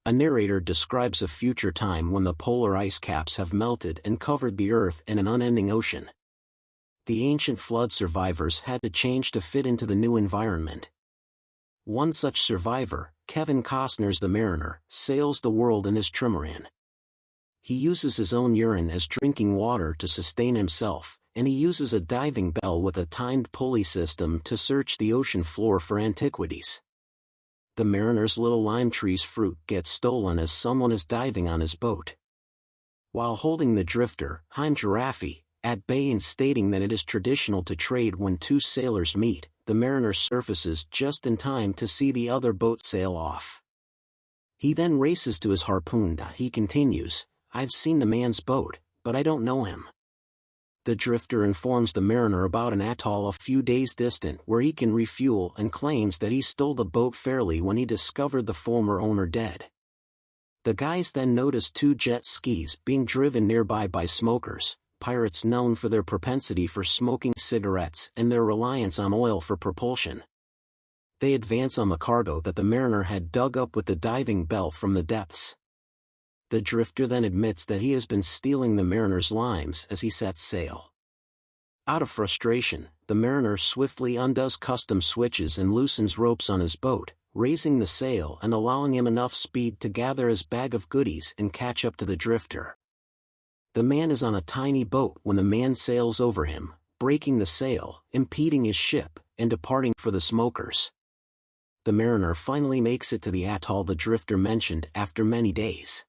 A narrator describes a future time when the polar ice caps have melted and covered the Earth in an unending ocean. The ancient flood survivors had to change to fit into the new environment. One such survivor, Kevin Costner's The Mariner, sails the world in his trimaran. He uses his own urine as drinking water to sustain himself, and he uses a diving bell with a timed pulley system to search the ocean floor for antiquities. The mariner's little lime tree's fruit gets stolen as someone is diving on his boat. While holding the drifter, Haim Giraffe, at bay and stating that it is traditional to trade when two sailors meet, the mariner surfaces just in time to see the other boat sail off. He then races to his harpoon. He continues, "I've seen the man's boat, but I don't know him." The drifter informs the mariner about an atoll a few days distant where he can refuel and claims that he stole the boat fairly when he discovered the former owner dead. The guys then notice two jet skis being driven nearby by smokers, pirates known for their propensity for smoking cigarettes and their reliance on oil for propulsion. They advance on the cargo that the mariner had dug up with the diving bell from the depths. The drifter then admits that he has been stealing the mariner's limes as he sets sail. Out of frustration, the mariner swiftly undoes custom switches and loosens ropes on his boat, raising the sail and allowing him enough speed to gather his bag of goodies and catch up to the drifter. The man is on a tiny boat when the man sails over him, breaking the sail, impeding his ship, and departing for the smokers. The mariner finally makes it to the atoll the drifter mentioned after many days.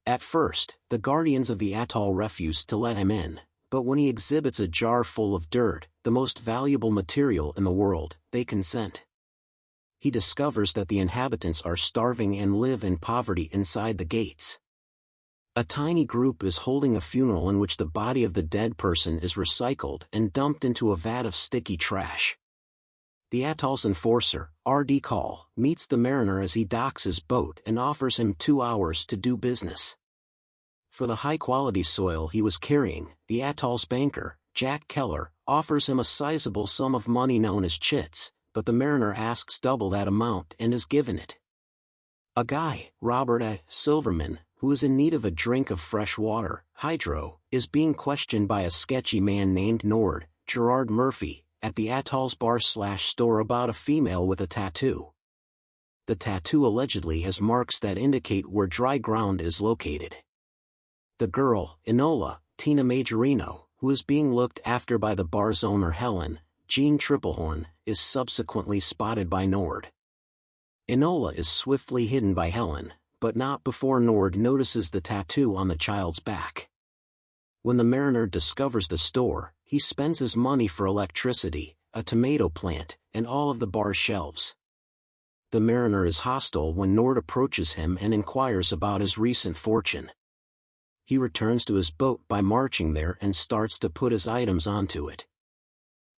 At first, the guardians of the atoll refuse to let him in, but when he exhibits a jar full of dirt, the most valuable material in the world, they consent. He discovers that the inhabitants are starving and live in poverty inside the gates. A tiny group is holding a funeral in which the body of the dead person is recycled and dumped into a vat of sticky trash. The atoll's enforcer, R.D. Call, meets the mariner as he docks his boat and offers him 2 hours to do business. For the high-quality soil he was carrying, the atoll's banker, Jack Keller, offers him a sizable sum of money known as chits, but the mariner asks double that amount and is given it. A guy, Robert A. Silverman, who is in need of a drink of fresh water, hydro, is being questioned by a sketchy man named Nord, Gerard Murphy, at the atoll's bar/store about a female with a tattoo. The tattoo allegedly has marks that indicate where dry ground is located. The girl, Enola, Tina Majorino, who is being looked after by the bar's owner Helen, Jean Triplehorn, is subsequently spotted by Nord. Enola is swiftly hidden by Helen, but not before Nord notices the tattoo on the child's back. When the mariner discovers the store, he spends his money for electricity, a tomato plant, and all of the bar's shelves. The mariner is hostile when Nord approaches him and inquires about his recent fortune. He returns to his boat by marching there and starts to put his items onto it.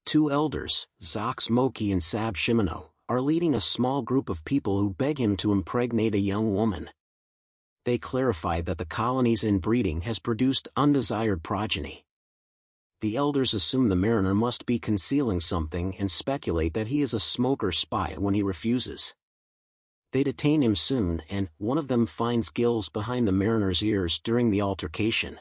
Two elders, Zox Moki and Sab Shimano, are leading a small group of people who beg him to impregnate a young woman. They clarify that the colony's inbreeding has produced undesired progeny. The elders assume the mariner must be concealing something and speculate that he is a smoker spy when he refuses. They detain him soon and one of them finds gills behind the mariner's ears during the altercation.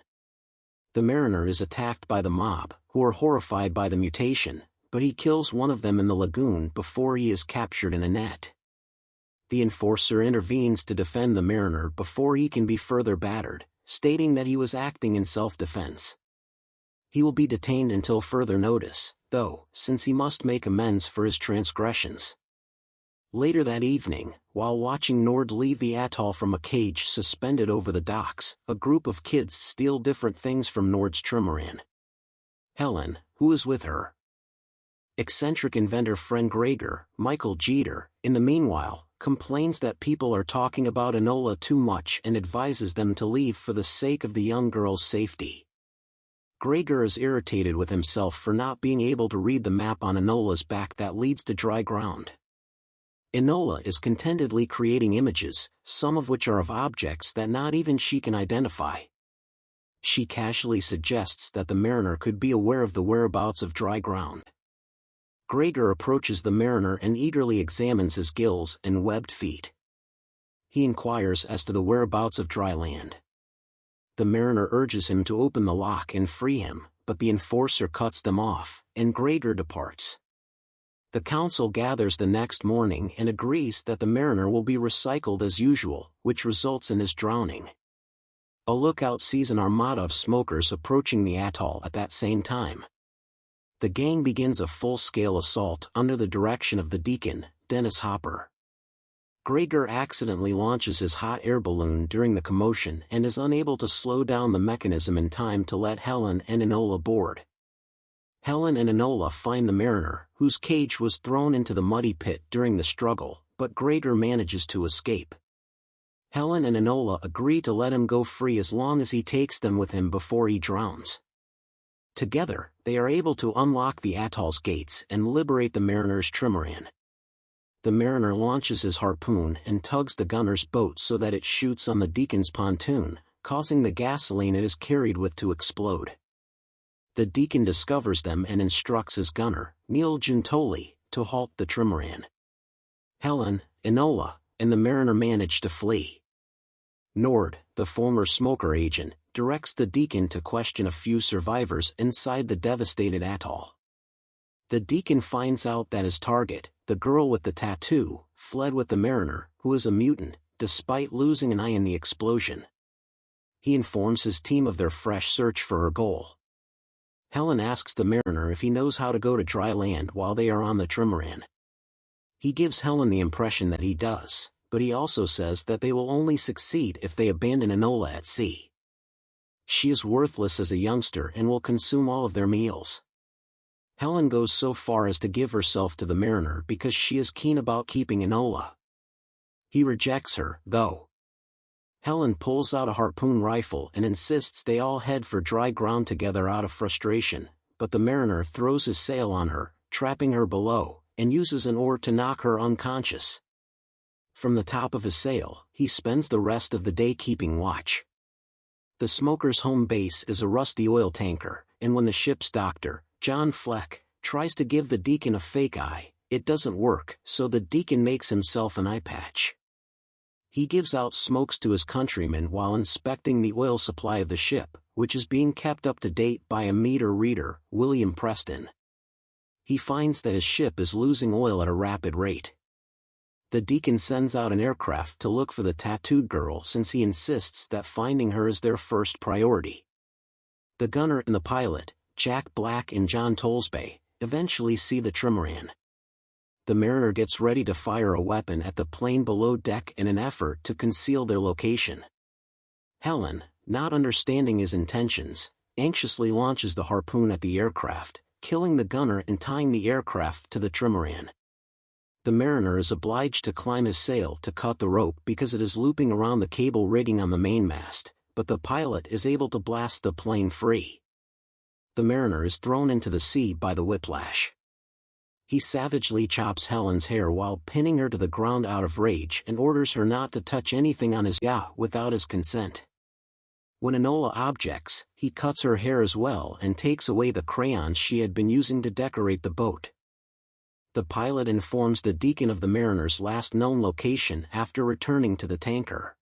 The mariner is attacked by the mob, who are horrified by the mutation, but he kills one of them in the lagoon before he is captured in a net. The enforcer intervenes to defend the mariner before he can be further battered, stating that he was acting in self-defense. He will be detained until further notice, though, since he must make amends for his transgressions. Later that evening, while watching Nord leave the atoll from a cage suspended over the docks, a group of kids steal different things from Nord's trimaran. Helen, who is with her eccentric inventor friend Gregor, Michael Jeter, in the meanwhile, complains that people are talking about Enola too much and advises them to leave for the sake of the young girl's safety. Gregor is irritated with himself for not being able to read the map on Enola's back that leads to dry ground. Enola is contentedly creating images, some of which are of objects that not even she can identify. She casually suggests that the mariner could be aware of the whereabouts of dry ground. Gregor approaches the mariner and eagerly examines his gills and webbed feet. he inquires as to the whereabouts of dry land. The mariner urges him to open the lock and free him, but the enforcer cuts them off, and Gregor departs. The council gathers the next morning and agrees that the mariner will be recycled as usual, which results in his drowning. A lookout sees an armada of smokers approaching the atoll at that same time. The gang begins a full-scale assault under the direction of the deacon, Dennis Hopper. Gregor accidentally launches his hot air balloon during the commotion and is unable to slow down the mechanism in time to let Helen and Enola board. Helen and Enola find the mariner, whose cage was thrown into the muddy pit during the struggle, but Gregor manages to escape. Helen and Enola agree to let him go free as long as he takes them with him before he drowns. Together, they are able to unlock the atoll's gates and liberate the mariner's trimaran. The mariner launches his harpoon and tugs the gunner's boat so that it shoots on the deacon's pontoon, causing the gasoline it is carried with to explode. The deacon discovers them and instructs his gunner, Neil Giuntoli, to halt the trimaran. Helen, Enola, and the mariner manage to flee. Nord, the former smoker agent, directs the deacon to question a few survivors inside the devastated atoll. The deacon finds out that his target, the girl with the tattoo, fled with the mariner, who is a mutant, despite losing an eye in the explosion. He informs his team of their fresh search for her goal. Helen asks the mariner if he knows how to go to dry land while they are on the trimaran. He gives Helen the impression that he does, but he also says that they will only succeed if they abandon Enola at sea. She is worthless as a youngster and will consume all of their meals. Helen goes so far as to give herself to the mariner because she is keen about keeping Enola. He rejects her, though. Helen pulls out a harpoon rifle and insists they all head for dry ground together out of frustration, but the mariner throws his sail on her, trapping her below, and uses an oar to knock her unconscious. From the top of his sail, he spends the rest of the day keeping watch. The smoker's home base is a rusty oil tanker, and when the ship's doctor, John Fleck, tries to give the deacon a fake eye, it doesn't work, so the deacon makes himself an eye patch. He gives out smokes to his countrymen while inspecting the oil supply of the ship, which is being kept up to date by a meter reader, William Preston. He finds that his ship is losing oil at a rapid rate. The deacon sends out an aircraft to look for the tattooed girl since he insists that finding her is their first priority. The gunner and the pilot, Jack Black and John Tollesby, eventually see the trimaran. The mariner gets ready to fire a weapon at the plane below deck in an effort to conceal their location. Helen, not understanding his intentions, anxiously launches the harpoon at the aircraft, killing the gunner and tying the aircraft to the trimaran. The mariner is obliged to climb his sail to cut the rope because it is looping around the cable rigging on the mainmast, but the pilot is able to blast the plane free. The mariner is thrown into the sea by the whiplash. He savagely chops Helen's hair while pinning her to the ground out of rage and orders her not to touch anything on his yacht without his consent. When Enola objects, he cuts her hair as well and takes away the crayons she had been using to decorate the boat. The pilot informs the deacon of the mariner's last known location after returning to the tanker.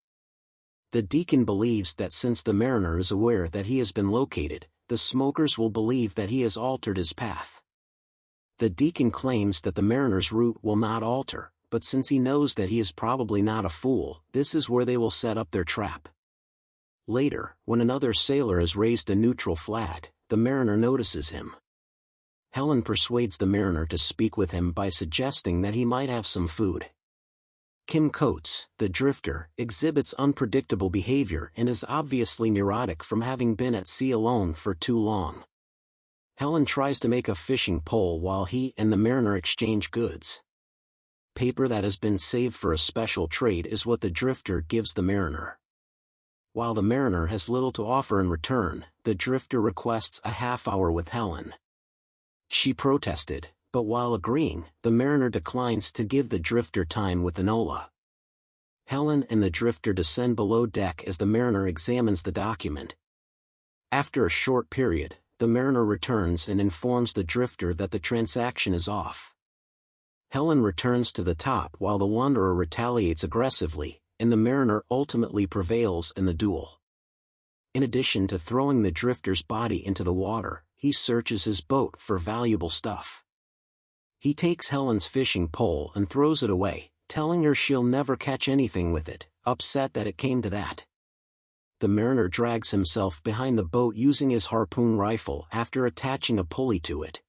The deacon believes that since the mariner is aware that he has been located, the smokers will believe that he has altered his path. The deacon claims that the mariner's route will not alter, but since he knows that he is probably not a fool, this is where they will set up their trap. Later, when another sailor has raised a neutral flag, the mariner notices him. Helen persuades the mariner to speak with him by suggesting that he might have some food. Kim Coates, the drifter, exhibits unpredictable behavior and is obviously neurotic from having been at sea alone for too long. Helen tries to make a fishing pole while he and the mariner exchange goods. Paper that has been saved for a special trade is what the drifter gives the mariner. While the mariner has little to offer in return, the drifter requests a half-hour with Helen. She protested, but while agreeing, the mariner declines to give the drifter time with Enola. Helen and the drifter descend below deck as the mariner examines the document. After a short period, the mariner returns and informs the drifter that the transaction is off. Helen returns to the top while the wanderer retaliates aggressively, and the mariner ultimately prevails in the duel. In addition to throwing the drifter's body into the water, he searches his boat for valuable stuff. He takes Helen's fishing pole and throws it away, telling her she'll never catch anything with it, upset that it came to that. The mariner drags himself behind the boat using his harpoon rifle after attaching a pulley to it.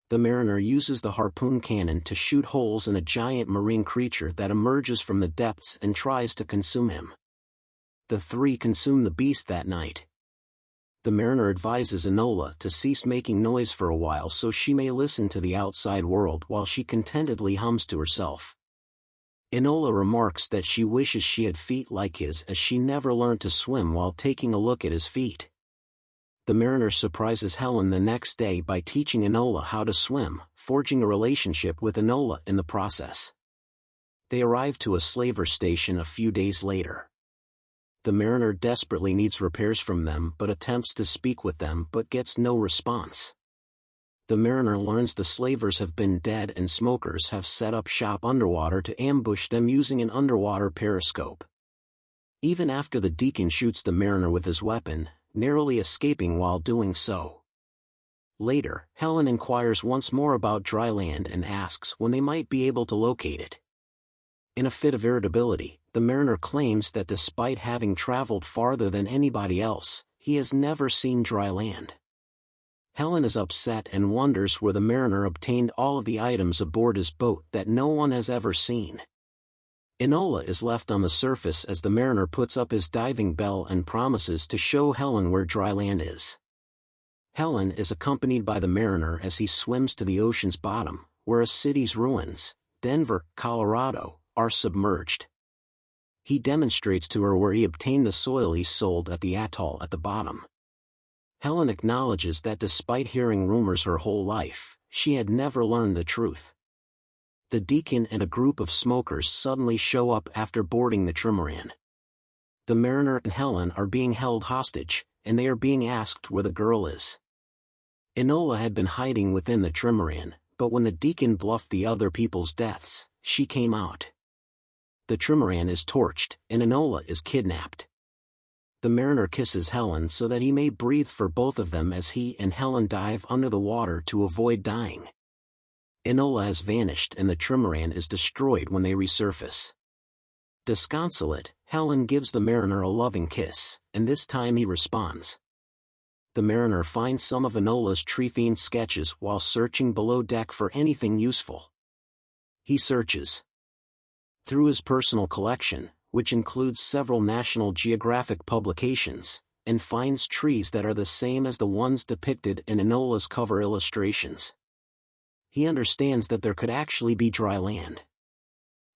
The mariner uses the harpoon cannon to shoot holes in a giant marine creature that emerges from the depths and tries to consume him. The three consume the beast that night. The mariner advises Enola to cease making noise for a while so she may listen to the outside world while she contentedly hums to herself. Enola remarks that she wishes she had feet like his, as she never learned to swim while taking a look at his feet. The mariner surprises Helen the next day by teaching Enola how to swim, forging a relationship with Enola in the process. They arrive to a slaver station a few days later. The mariner desperately needs repairs from them but attempts to speak with them but gets no response. The mariner learns the slavers have been dead and smokers have set up shop underwater to ambush them using an underwater periscope. Even after the deacon shoots the mariner with his weapon, narrowly escaping while doing so. Later, Helen inquires once more about dry land and asks when they might be able to locate it. In a fit of irritability, the mariner claims that despite having traveled farther than anybody else, he has never seen dry land. Helen is upset and wonders where the mariner obtained all of the items aboard his boat that no one has ever seen. Enola is left on the surface as the mariner puts up his diving bell and promises to show Helen where dry land is. Helen is accompanied by the mariner as he swims to the ocean's bottom, where a city's ruins, Denver, Colorado, are submerged. He demonstrates to her where he obtained the soil he sold at the atoll at the bottom. Helen acknowledges that despite hearing rumors her whole life, she had never learned the truth. The deacon and a group of smokers suddenly show up after boarding the trimaran. The mariner and Helen are being held hostage, and they are being asked where the girl is. Enola had been hiding within the trimaran, but when the deacon bluffed the other people's deaths, she came out. The trimaran is torched, and Enola is kidnapped. The mariner kisses Helen so that he may breathe for both of them as he and Helen dive under the water to avoid dying. Enola has vanished and the trimaran is destroyed when they resurface. Disconsolate, Helen gives the mariner a loving kiss, and this time he responds. The mariner finds some of Enola's tree-themed sketches while searching below deck for anything useful. He searches through his personal collection, which includes several National Geographic publications, and finds trees that are the same as the ones depicted in Enola's cover illustrations. He understands that there could actually be dry land.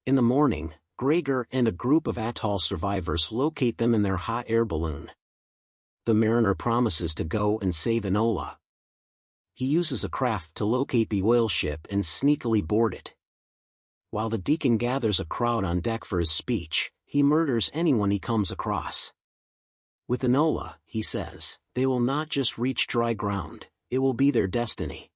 In the morning, Gregor and a group of atoll survivors locate them in their hot air balloon. The mariner promises to go and save Enola. He uses a craft to locate the oil ship and sneakily board it. While the deacon gathers a crowd on deck for his speech, he murders anyone he comes across. With Enola, he says, they will not just reach dry ground, it will be their destiny.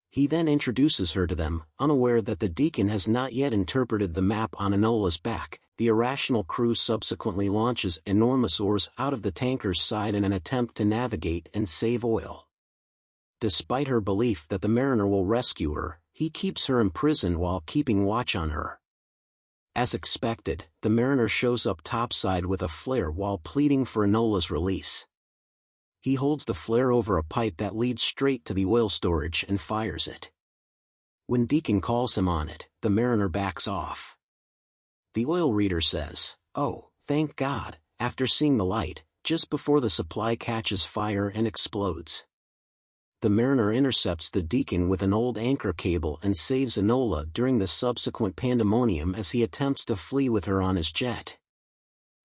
He then introduces her to them, unaware that the deacon has not yet interpreted the map on Enola's back. The irrational crew subsequently launches enormous oars out of the tanker's side in an attempt to navigate and save oil. Despite her belief that the mariner will rescue her, he keeps her imprisoned while keeping watch on her. As expected, the mariner shows up topside with a flare while pleading for Enola's release. He holds the flare over a pipe that leads straight to the oil storage and fires it. When Deacon calls him on it, the mariner backs off. The oil reader says, "Oh, thank God," after seeing the light, just before the supply catches fire and explodes. The mariner intercepts the deacon with an old anchor cable and saves Enola during the subsequent pandemonium as he attempts to flee with her on his jet.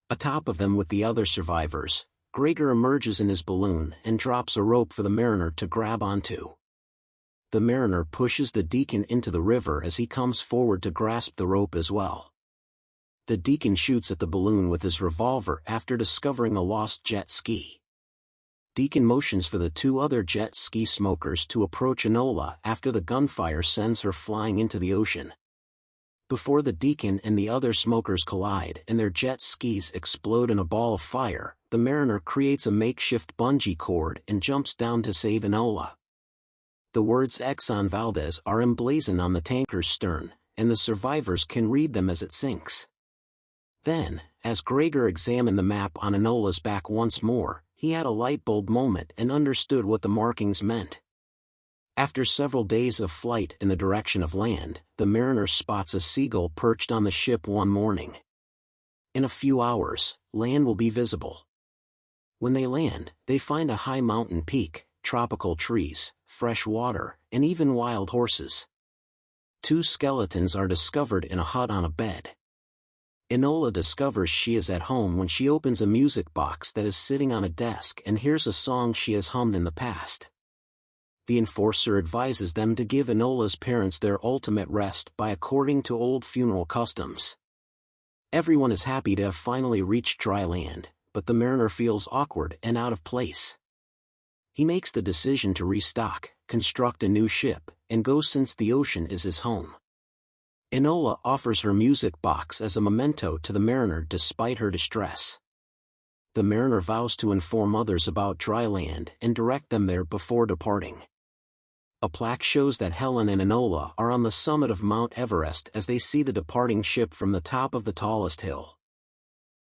Atop of them with the other survivors, Gregor emerges in his balloon and drops a rope for the mariner to grab onto. The mariner pushes the deacon into the river as he comes forward to grasp the rope as well. The deacon shoots at the balloon with his revolver after discovering a lost jet ski. Deacon motions for the two other jet ski smokers to approach Enola after the gunfire sends her flying into the ocean. Before the deacon and the other smokers collide and their jet skis explode in a ball of fire, the mariner creates a makeshift bungee cord and jumps down to save Enola. The words Exxon Valdez are emblazoned on the tanker's stern, and the survivors can read them as it sinks. Then, as Gregor examined the map on Enola's back once more, he had a light bulb moment and understood what the markings meant. After several days of flight in the direction of land, the mariner spots a seagull perched on the ship one morning. In a few hours, land will be visible. When they land, they find a high mountain peak, tropical trees, fresh water, and even wild horses. 2 skeletons are discovered in a hut on a bed. Enola discovers she is at home when she opens a music box that is sitting on a desk and hears a song she has hummed in the past. The enforcer advises them to give Enola's parents their ultimate rest by according to old funeral customs. Everyone is happy to have finally reached dry land, but the mariner feels awkward and out of place. He makes the decision to restock, construct a new ship, and go since the ocean is his home. Enola offers her music box as a memento to the mariner despite her distress. The mariner vows to inform others about dry land and direct them there before departing. A plaque shows that Helen and Enola are on the summit of Mount Everest as they see the departing ship from the top of the tallest hill.